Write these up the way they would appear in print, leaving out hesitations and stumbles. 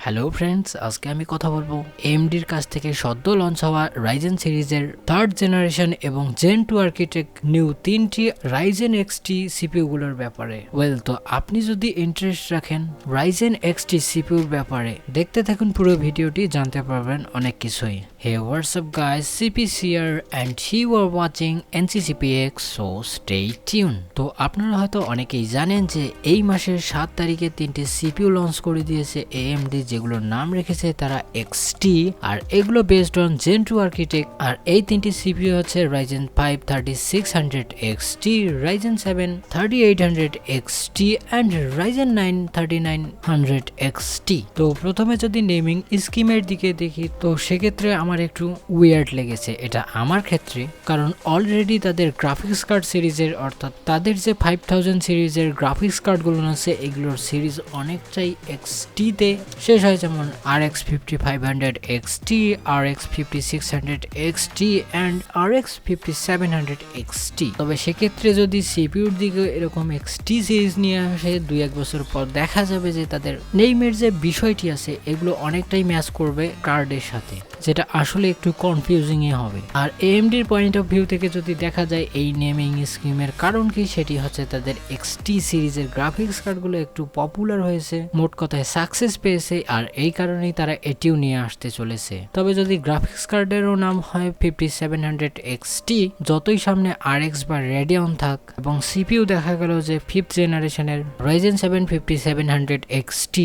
Hello friends, আজকে আমি কথা বলবো এএমডির কাছ থেকে সদ্য লঞ্চ হওয়া রাইজেন সিরিজের থার্ড জেনারেশন এবং জেন 2 আর্কিটেক্ট নিউ তিনটি রাইজেন এক্সটি সিপিইউ গুলোর ব্যাপারে। তো আপনি যদি ইন্টারেস্ট রাখেন রাইজেন এক্সটি সিপিইউর ব্যাপারে, দেখতে থাকুন পুরো ভিডিওটি, জানতে পারবেন অনেক কিছুই। Hey, what's up guys, CPC here and you are watching NCCPX, so stay tuned. তো আপনারা হয়তো অনেকেই জানেন যে এই মাসের 7 তারিখে তিনটি সিপিইউ লঞ্চ করে দিয়েছে AMD, যেগুলোর নাম রেখেছে তারা XT, আর এগুলো বেসড অন Gen 2 আর্কিটেক্ট। আর এই তিনটি সিপিইউ হচ্ছে Ryzen 5 3600 XT, Ryzen 7 3800 XT and Ryzen 9 3900 XT। তো প্রথমে যদি নেমিং স্কিমের দিকে দেখি, তো সেক্ষেত্রে আমার একটু উইয়ার্ড লেগেছে এটা আমার ক্ষেত্রে, কারণ অলরেডি তাদের গ্রাফিক্স কার্ড সিরিজের, অর্থাৎ তাদের যে 5000 সিরিজের গ্রাফিক্স কার্ডগুলো আছে এগুলোর সিরিজ অনেকটাই XT তে শেষ হয়, যেমন RX 5500 XT, RX 5600 XT and RX 5700 XT। তবে সেক্ষেত্রে যদি সিপিইউর দিকে এরকম XT সিরিজ নিয়ে আসে 2-1 বছর পর, দেখা যাবে যে তাদের নেইমের যে বিষয়টি আছে এগুলো অনেকটাই ম্যাচ করবে কার্ডের সাথে, যেটা আসলে একটু কনফিউজিং হবে। আর AMDর পয়েন্ট অফ ভিউ থেকে যদি দেখা যায় এই নেমিং স্কিমের কারণ কি, সেটি হচ্ছে তাদের XT সিরিজের গ্রাফিক্স কার্ডগুলো একটু পপুলার হয়েছে, মোট কথায় সাকসেস পেয়েছে, আর এই কারণেই তারা এটিও নিয়ে আসতে চলেছে। তবে যদি গ্রাফিক্স কার্ডেরও নাম হয় 5700 XT, যতই সামনে RX বা Radeon থাক, এবং সিপিইউ দেখা গেল যে 5th জেনারেশনের Ryzen 7 5700 XT,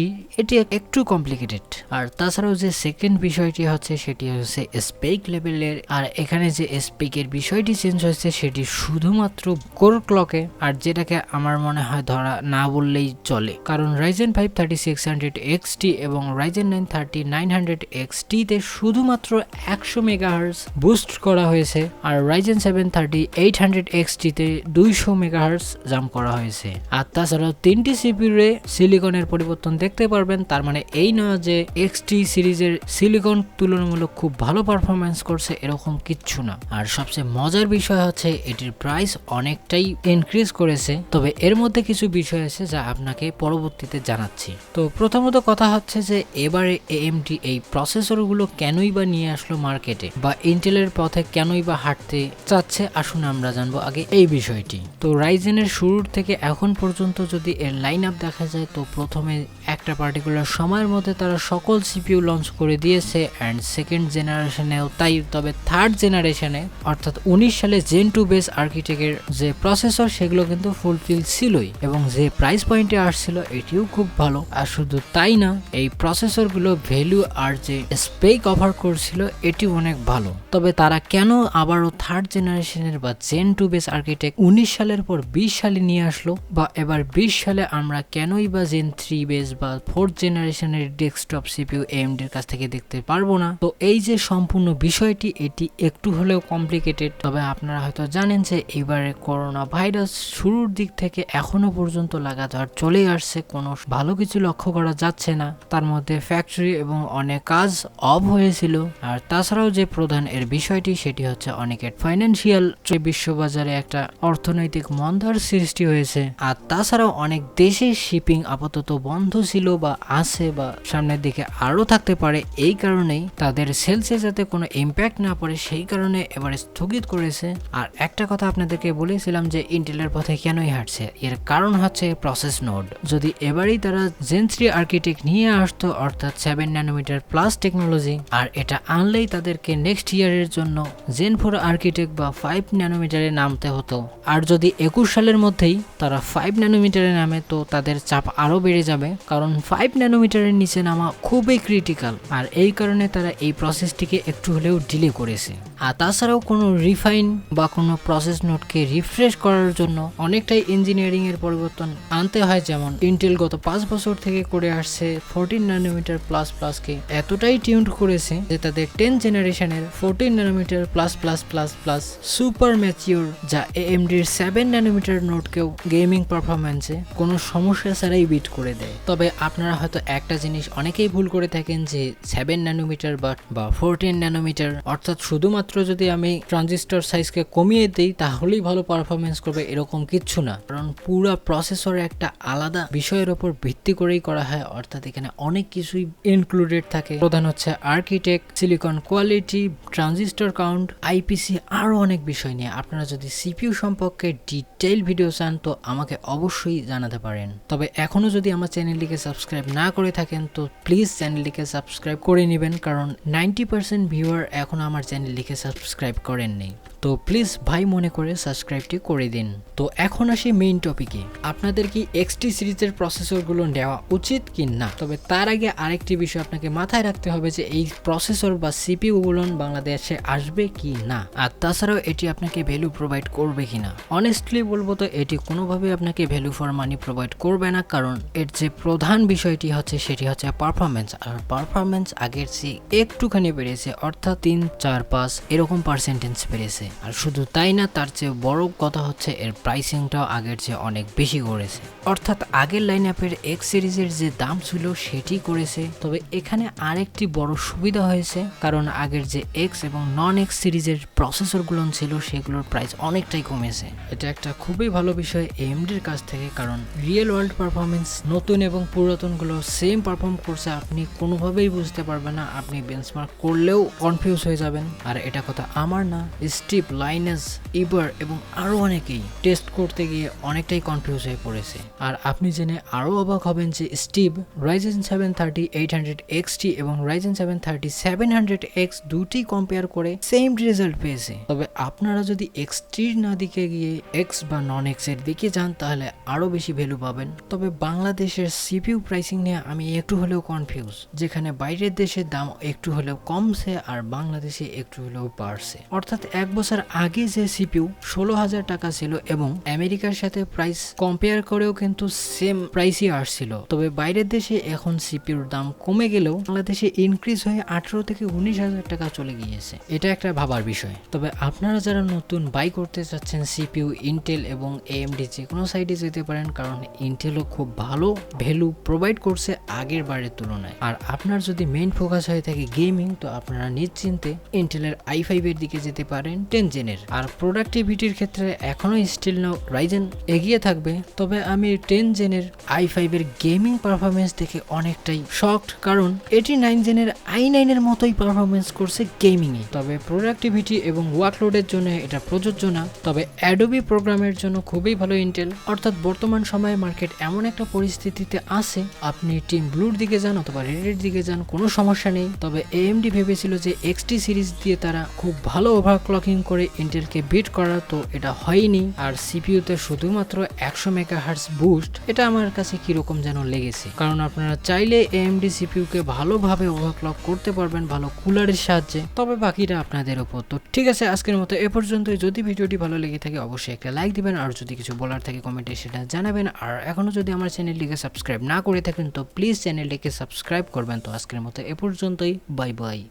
এটি একটু কমপ্লিকেটেড। আর তাছাড়াও যে সেকেন্ড বিষয়টি হচ্ছে সেটি হচ্ছে স্পেক লেভেলের, আর এখানে যে স্পেকের বিষয়টি চেঞ্জ হয়েছে সেটি শুধুমাত্র কোর ক্লকে, আর যেটাকে আমার মনে হয় ধরা না বললেই চলে, কারণ Ryzen 5 3600 XT এবং Ryzen 9 3900 XT তে শুধুমাত্র 100 মেগাহার্জ বুস্ট করা হয়েছে, আর Ryzen 7 3800 XT তে 200 মেগাহার্জ জাম্প করা হয়েছে। আর তাছাড়াও তিনটি সিপিইউরে সিলিকনের পরিবর্তন দেখতে পারবেন, তার মানে এই নয় যে XT সিরিজের সিলিকন তুলনামূলক খুব ভালো পারফরমেন্স করছে, এরকম কিচ্ছু না। আর সবচেয়ে মজার বিষয় হচ্ছে এটির প্রাইস অনেকটাই ইনক্রিজ করেছে, তবে এর মধ্যে কিছু বিষয় আছে যা আপনাকে পরবর্তীতে জানাচ্ছি। তো প্রথমত কথা হচ্ছে যে এবারে AMD এই প্রসেসরগুলো কেনই বা নিয়ে আসলো মার্কেটে, বা ইন্টেলের পথে কেনই বা হাঁটতে চাচ্ছে, আসুন আমরা জানবো আগে এই বিষয়টি। তো রাইজেনের শুরুর থেকে এখন পর্যন্ত যদি এর লাইন আপ দেখা যায়, তো প্রথমে একটা পার্টিকুলার সময়ের মধ্যে তারা সকল সিপিইউ লঞ্চ করে দিয়েছে, অ্যান্ড সেকেন্ড জেনারেশনেও তাই। তবে থার্ড জেনারেশনে অর্থাৎ 19 সালে Gen 2 বেস আর্কিটেক্টের যে প্রসেসর সেগুলো কিন্তু ফুলফিল ছিলই, এবং যে প্রাইস পয়েন্টে আসছিল এটিও খুব ভালো। আর শুধু তাই না, এই প্রসেসরগুলো ভ্যালু আর যে স্পেক অফার করছিল এটিও অনেক ভালো। তবে তারা কেন আবারও থার্ড জেনারেশনের বা Gen 2 বেস আর্কিটেক্ট 19 সালের পর 20 সালে নিয়ে আসলো, বা এবার 20 সালে আমরা কেনই বা Gen 3 বেস বা 4th জেনারেশনের ডেস্কটপ সিপিইউ AMD এর কাছ থেকে দেখতে পারবো না? তো এই যে সম্পূর্ণ বিষয়টি, এটি একটু হলেও কমপ্লিকেটেড। তবে আপনারা হয়তো জানেন যে এবারে করোনা ভাইরাস শুরুর দিক থেকে এখনো পর্যন্ত লাগাতার চলে আসছে, কোনো ভালো কিছু লক্ষ্য করা যাচ্ছে না। তার মধ্যে ফ্যাক্টরি এবং অনেক কাজ অফ হয়েছিল। আর তাছাড়াও যে প্রধান এর বিষয়টি সেটি হচ্ছে অনেকের ফাইন্যান্সিয়াল বিশ্ববাজারে একটা অর্থনৈতিক মন্দার সৃষ্টি হয়েছে। আর তাছাড়াও অনেক দেশের শিপিং আপাতত বন্ধ ছিল বা আছে, বা সামনের দিকে আরো থাকতে পারে। এই কারণেই তাদের সেলসে যাতে কোনো ইম্প্যাক্ট না পড়ে, সেই কারণে এবারে স্থগিত করেছে। আর একটা কথা আপনাদেরকে বলেছিলাম যে ইন্টেলের পথে কেনই হাঁটছে, এর কারণ হচ্ছে প্রসেস নোড। যদি এবারেই তারা Gen 3 আর্কিটেক্ট নিয়ে আসতো, অর্থাৎ 7 ন্যানোমিটার প্লাস টেকনোলজি, আর এটা আনলেই তাদেরকে নেক্সট ইয়ারের জন্য Gen 4 আর্কিটেক্ট বা 5 ন্যানোমিটারে নামতে হতো। আর যদি 21 সালের মধ্যেই তারা 5 ন্যানোমিটারে নামে, তো তাদের চাপ আরো বেড়ে যাবে, কারণ 5 ন্যানোমিটারের নিচে নামা খুবই ক্রিটিক্যাল। আর এই কারণে তারা এই প্রসেসটিকে একটু হলেও ডিলে করেছে। আর তাছাড়াও কোনো রিফাইন বা কোনো প্রসেস নোটকে রিফ্রেশ করার জন্য অনেকটাই ইঞ্জিনিয়ারিং এর পরিবর্তন আনতে হয়, যেমন ইন্টেল গত 5 বছর থেকে করে আসছে 14 ন্যানোমিটার প্লাস প্লাসকে এতটাই টিউন করেছে যে তাদের 10 জেনারেশনের 14 nanometre plus plus plus plus super mature, যা AMDর 7 ন্যানোমিটার নোটকেও গেমিং পারফরম্যান্সে কোনো সমস্যা ছাড়াই বিট করে দেয়। তবে আপনারা হয়তো একটা জিনিস অনেকেই ভুল করে থাকেন যে 7 ন্যানোমিটার বা 14 ন্যানোমিটার অর্থাৎ শুধুমাত্র শুধুমাত্র যদি আমি ট্রানজিস্টর সাইজকে কমিয়ে দিই তাহলেই ভালো পারফরমেন্স করবে এরকম কিচ্ছু না, কারণ পুরো প্রসেসর একটা আলাদা বিষয়ের উপর ভিত্তি করেই করা হয়, অর্থাৎ এখানে অনেক কিছুই ইনক্লুডেড থাকে। প্রধান হচ্ছে architect, silicon quality, transistor count, IPC, আরো অনেক বিষয় নিয়ে। আপনারা যদি সিপিইউ সম্পর্কে ডিটেইল ভিডিও চান তো আমাকে অবশ্যই জানাতে পারেন। তবে এখনো যদি আমার চ্যানেলটিকে সাবস্ক্রাইব না করে থাকেন তো প্লিজ চ্যানেলটিকে সাবস্ক্রাইব করে নেবেন, কারণ 90% ভিউয়ার এখনো আমার চ্যানেলটিকে সাবস্ক্রাইব করেননি। তো প্লিজ ভাই মনে করে সাবস্ক্রাইবটি করে দিন। তো এখন আসি মেইন টপিকে, আপনাদের কি এক্সটি সিরিজের প্রসেসরগুলো নেওয়া উচিত কি না। তবে তার আগে আরেকটি বিষয় আপনাকে মাথায় রাখতে হবে যে এই প্রসেসর বা সিপিইউগুলো বাংলাদেশে আসবে কি না, আর তাছাড়াও এটি আপনাকে ভ্যালু প্রোভাইড করবে কিনা। অনেস্টলি বলবো তো এটি কোনোভাবে আপনাকে ভ্যালু ফর মানি প্রোভাইড করবে না, কারণ এর যে প্রধান বিষয়টি হচ্ছে সেটি হচ্ছে পারফরমেন্স, আর পারফরমেন্স আগের চেয়ে একটুখানি বেড়েছে, অর্থাৎ 3, 4, 5 এরকম পার্সেন্টেজ বেড়েছে। আর শুধু তাই না, তার চেয়ে বড় কথা হচ্ছে এর প্রাইসিংটাও আগের চেয়ে অনেক বেশি করেছে, অর্থাৎ আগের লাইন আপের এক্স সিরিজের যে দাম ছিল সেটি করেছে। তবে এখানে আরেকটি বড় সুবিধা হয়েছে, কারণ আগের যে এক্স এবং নন এক্স সিরিজের প্রসেসরগুলো ছিল সেগুলোর প্রাইস অনেকটাই কমেছে। এটা একটা খুবই ভালো বিষয় এএমডির কাছ থেকে, কারণ রিয়েল ওয়ার্ল্ড পারফরমেন্স নতুন এবং পুরাতনগুলো সেম পারফর্ম করছে, আপনি কোনোভাবেই বুঝতে পারবেন না, আপনি বেঞ্চমার্ক করলেও কনফিউজ হয়ে যাবেন। আর এটা কথা আমার না, স্টিভ, লাইনেস, ইবার এবং আরো অনেকেই টেস্ট করতে গিয়ে অনেকটাই কনফিউজ হয়ে পড়েছে। আর আপনি জেনে আরো অবাক হবেন যে স্টিভ Ryzen 7 3800 XT এবং Ryzen 7 3700X দুটি কম্পেয়ার করে সেম রেজাল্ট পেয়েছে। তবে আপনারা যদি এক্সটির না দিকে গিয়ে এক্স বা নন এক্স এর দিকে যান তাহলে আরো বেশি ভ্যালু পাবেন। তবে বাংলাদেশের সিপিইউ প্রাইসিং নিয়ে আমি একটু হলেও কনফিউজ, যেখানে বাইরের দেশের দাম একটু হলেও কমছে আর বাংলাদেশে একটু হলেও বাড়ছে। অর্থাৎ এক বছর আগে যে সিপিইউ 16,000 টাকা ছিল এবং আমেরিকার সাথে প্রাইস কম্পেয়ার করেও কিন্তু সেম প্রাইসই আসছিল, তবে বাইরের দেশে এখন সিপিইউর দাম কমে গেলেও বাংলাদেশে ইনক্রিজ হয়ে 18 থেকে 19,000 টাকা চলে গিয়েছে। এটা একটা ভাবার বিষয়। তবে আপনারা যারা নতুন বাই করতে চাচ্ছেন সিপিইউ, ইন্টেল এবং এএমডি যে কোনো সাইডে যেতে পারেন, কারণ ইন্টেলও খুব ভালো ভ্যালু প্রোভাইড করছে আগের বারের তুলনায়। আর আপনার যদি মেইন ফোকাস হয়ে থাকে গেমিং তো আপনারা নিশ্চিন্তে ইন্টেলের i5 এর দিকে যেতে পারেন 10 জেনের। আর প্রোডাক্টিভিটির ক্ষেত্রে এখনো স্টিল নাও রাইজেন এগিয়ে থাকবে, তবে আমি 10 জেনের i5 এর গেমিং পারফরমেন্স দেখে অনেকটাই শকড, কারণ এটি 9 জেনের i9 এর মতোই পারফরমেন্স করছে গেমিং এ। তবে প্রোডাক্টিভিটি এবং ওয়ার্কলোডের জন্য এটা প্রযোজ্য না, তবে অ্যাডোবি প্রোগ্রামের জন্য খুবই ভালো ইন্টেল। অর্থাৎ বর্তমান সময়ে মার্কেট এমন একটা পরিস্থিতিতে আছে, আপনি টিম ব্লুর দিকে যান অথবা রেডের দিকে যান কোনো সমস্যা নেই। তবে এএমডি ভেবেছিল যে এক্সটি সিরিজ দিয়ে তারা খুব ভালো ওভারক্লকিং করে ইন্টেলকে বিট করা, তো এটা হয়নি। আর সিপিইউতে শুধুমাত্র 100 মেগাহার্টজ বুস্ট, এটা আমার কাছে কিরকম যেন লেগেছে, কারণ আপনারা চাইলে এএমডি সিপিইউকে ভালোভাবে ওভারক্লক করতে পারবেন ভালো কুলারের সাহায্যে, তবে বাকিটা আপনাদের উপর। তো ঠিক আছে, আজকের মতো এ পর্যন্তই। যদি ভিডিওটি ভালো লেগে থাকে অবশ্যই একটা লাইক দিবেন, আর যদি কিছু বলার থাকে কমেন্টে সেটা জানাবেন। আর এখনো যদি আমার চ্যানেলটিকে সাবস্ক্রাইব না করে থাকেন তো প্লিজ চ্যানেলটিকে সাবস্ক্রাইব করবেন। তো আজকের মতো এ পর্যন্তই, বাই বাই।